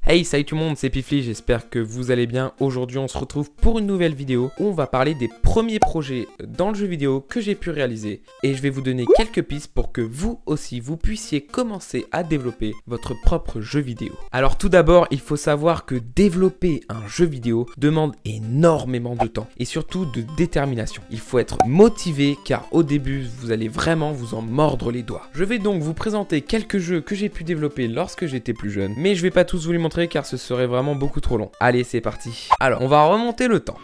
Hey, salut tout le monde, c'est Pifli, j'espère que vous allez bien. Aujourd'hui, on se retrouve pour une nouvelle vidéo où on va parler des premiers projets dans le jeu vidéo que j'ai pu réaliser. Et je vais vous donner quelques pistes pour que vous aussi, vous puissiez commencer à développer votre propre jeu vidéo. Alors tout d'abord, il faut savoir que développer un jeu vidéo demande énormément de temps et surtout de détermination. Il faut être motivé car au début, vous allez vraiment vous en mordre les doigts. Je vais donc vous présenter quelques jeux que j'ai pu développer lorsque j'étais plus jeune, mais je vais pas tous vous les montrer car ce serait vraiment beaucoup trop long. Allez, c'est parti. Alors, on va remonter le temps.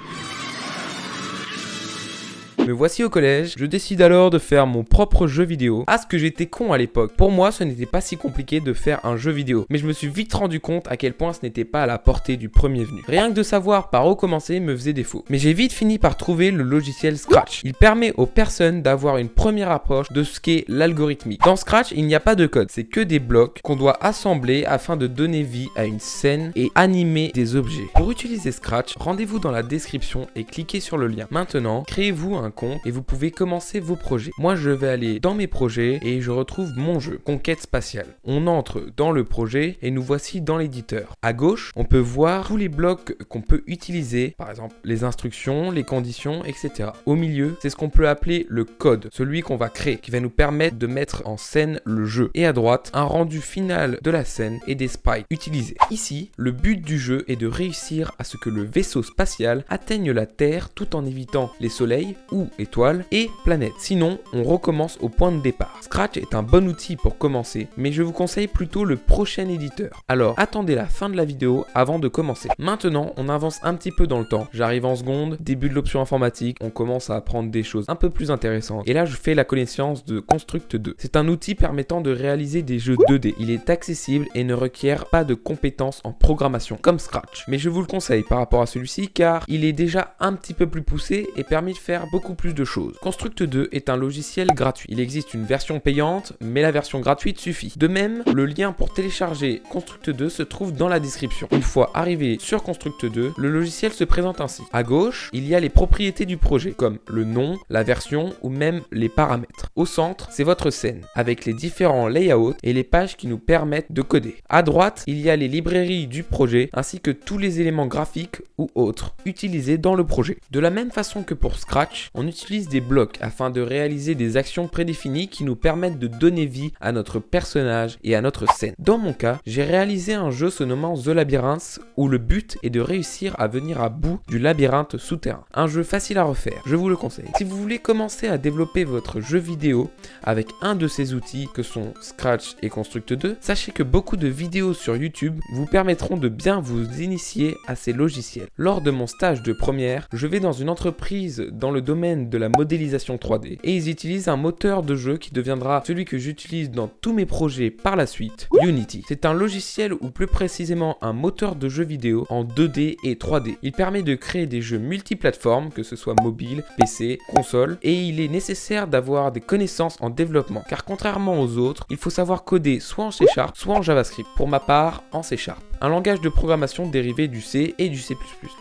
Me voici au collège, je décide alors de faire mon propre jeu vidéo. Ah, ce que j'étais con à l'époque. Pour moi, ce n'était pas si compliqué de faire un jeu vidéo. Mais je me suis vite rendu compte à quel point ce n'était pas à la portée du premier venu. Rien que de savoir par où commencer me faisait défaut. Mais j'ai vite fini par trouver le logiciel Scratch. Il permet aux personnes d'avoir une première approche de ce qu'est l'algorithmique. Dans Scratch, il n'y a pas de code, c'est que des blocs qu'on doit assembler afin de donner vie à une scène et animer des objets. Pour utiliser Scratch, rendez-vous dans la description et cliquez sur le lien. Maintenant, créez-vous un compte et vous pouvez commencer vos projets. Moi, je vais aller dans mes projets et je retrouve mon jeu, Conquête spatiale. On entre dans le projet et nous voici dans l'éditeur. À gauche, on peut voir tous les blocs qu'on peut utiliser, par exemple les instructions, les conditions, etc. Au milieu, c'est ce qu'on peut appeler le code, celui qu'on va créer, qui va nous permettre de mettre en scène le jeu. Et à droite, un rendu final de la scène et des sprites utilisés. Ici, le but du jeu est de réussir à ce que le vaisseau spatial atteigne la Terre tout en évitant les soleils ou étoiles et planètes. Sinon, on recommence au point de départ. Scratch est un bon outil pour commencer, mais je vous conseille plutôt le prochain éditeur. Alors, attendez la fin de la vidéo avant de commencer. Maintenant, on avance un petit peu dans le temps. J'arrive en seconde, début de l'option informatique, on commence à apprendre des choses un peu plus intéressantes. Et là, je fais la connaissance de Construct 2. C'est un outil permettant de réaliser des jeux 2D. Il est accessible et ne requiert pas de compétences en programmation, comme Scratch. Mais je vous le conseille par rapport à celui-ci, car il est déjà un petit peu plus poussé et permet de faire beaucoup plus de choses. Construct 2 est un logiciel gratuit. Il existe une version payante, mais la version gratuite suffit. De même, le lien pour télécharger Construct 2 se trouve dans la description. Une fois arrivé sur Construct 2, le logiciel se présente ainsi. À gauche, il y a les propriétés du projet, comme le nom, la version ou même les paramètres. Au centre, c'est votre scène, avec les différents layouts et les pages qui nous permettent de coder. À droite, il y a les librairies du projet, ainsi que tous les éléments graphiques ou autres utilisés dans le projet. De la même façon que pour Scratch, on utilise des blocs afin de réaliser des actions prédéfinies qui nous permettent de donner vie à notre personnage et à notre scène. Dans mon cas, j'ai réalisé un jeu se nommant The Labyrinth où le but est de réussir à venir à bout du labyrinthe souterrain. Un jeu facile à refaire, je vous le conseille. Si vous voulez commencer à développer votre jeu vidéo avec un de ces outils que sont Scratch et Construct 2, sachez que beaucoup de vidéos sur YouTube vous permettront de bien vous initier à ces logiciels. Lors de mon stage de première, je vais dans une entreprise dans le domaine de la modélisation 3D et ils utilisent un moteur de jeu qui deviendra celui que j'utilise dans tous mes projets par la suite, Unity. C'est un logiciel ou plus précisément un moteur de jeu vidéo en 2D et 3D. Il permet de créer des jeux multiplateformes, que ce soit mobile, PC, console, et il est nécessaire d'avoir des connaissances en développement car contrairement aux autres, il faut savoir coder soit en C#, soit en JavaScript. Pour ma part, en C#. Un langage de programmation dérivé du C et du C++.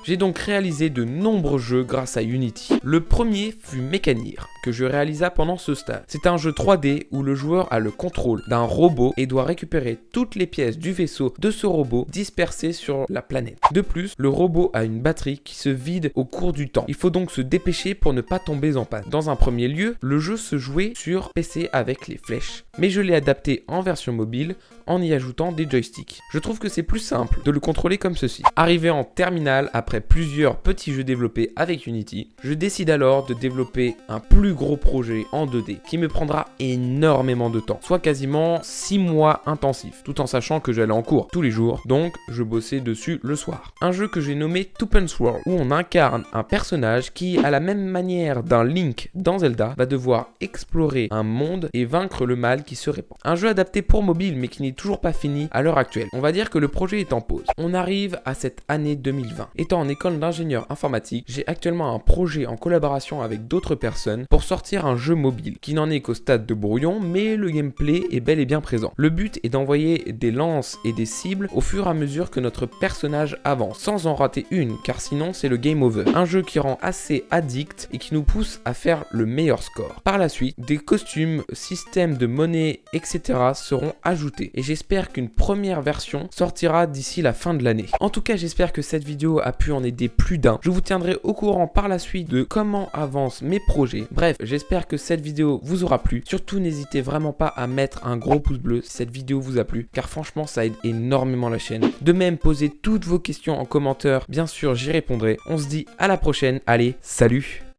J'ai donc réalisé de nombreux jeux grâce à Unity. Le premier fut Mecanir, que je réalisa pendant ce stage. C'est un jeu 3D où le joueur a le contrôle d'un robot et doit récupérer toutes les pièces du vaisseau de ce robot dispersées sur la planète. De plus, le robot a une batterie qui se vide au cours du temps. Il faut donc se dépêcher pour ne pas tomber en panne. Dans un premier lieu, le jeu se jouait sur PC avec les flèches, mais je l'ai adapté en version mobile en y ajoutant des joysticks. Je trouve que c'est plus simple de le contrôler comme ceci. Arrivé en terminale, après plusieurs petits jeux développés avec Unity, je décide alors de développer un plus gros projet en 2D qui me prendra énormément de temps, soit quasiment 6 mois intensifs, tout en sachant que j'allais en cours tous les jours, donc je bossais dessus le soir. Un jeu que j'ai nommé Tuppence World, où on incarne un personnage qui, à la même manière d'un Link dans Zelda, va devoir explorer un monde et vaincre le mal qui se répand. Un jeu adapté pour mobile mais qui n'est toujours pas fini à l'heure actuelle. On va dire que le projet est en pause. On arrive à cette année 2020. Étant en école d'ingénieur informatique, j'ai actuellement un projet en collaboration avec d'autres personnes pour pour sortir un jeu mobile qui n'en est qu'au stade de brouillon, mais le gameplay est bel et bien présent. Le but est d'envoyer des lances et des cibles au fur et à mesure que notre personnage avance, sans en rater une, car sinon c'est le game over. Un jeu qui rend assez addict et qui nous pousse à faire le meilleur score. Par la suite, des costumes, systèmes de monnaie, etc. seront ajoutés et j'espère qu'une première version sortira d'ici la fin de l'année. En tout cas, j'espère que cette vidéo a pu en aider plus d'un. Je vous tiendrai au courant par la suite de comment avancent mes projets. Bref, j'espère que cette vidéo vous aura plu. Surtout, n'hésitez vraiment pas à mettre un gros pouce bleu si cette vidéo vous a plu, car franchement, ça aide énormément la chaîne. De même, posez toutes vos questions en commentaire. Bien sûr, j'y répondrai. On se dit à la prochaine. Allez, salut!